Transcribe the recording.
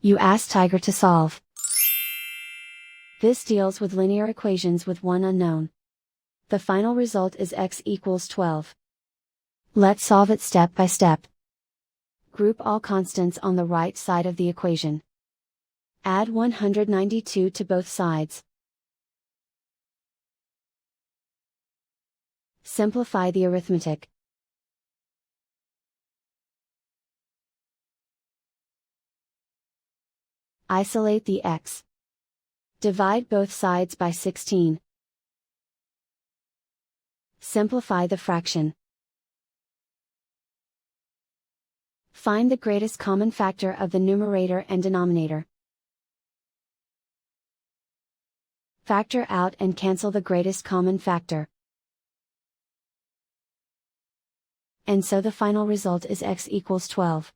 You ask Tiger to solve. This deals with linear equations with one unknown. The final result is x equals 12. Let's solve it step by step. Group all constants on the right side of the equation. Add 192 to both sides. Simplify the arithmetic. Isolate the x. Divide both sides by 16. Simplify the fraction. Find the greatest common factor of the numerator and denominator. Factor out and cancel the greatest common factor. And so the final result is x equals 12.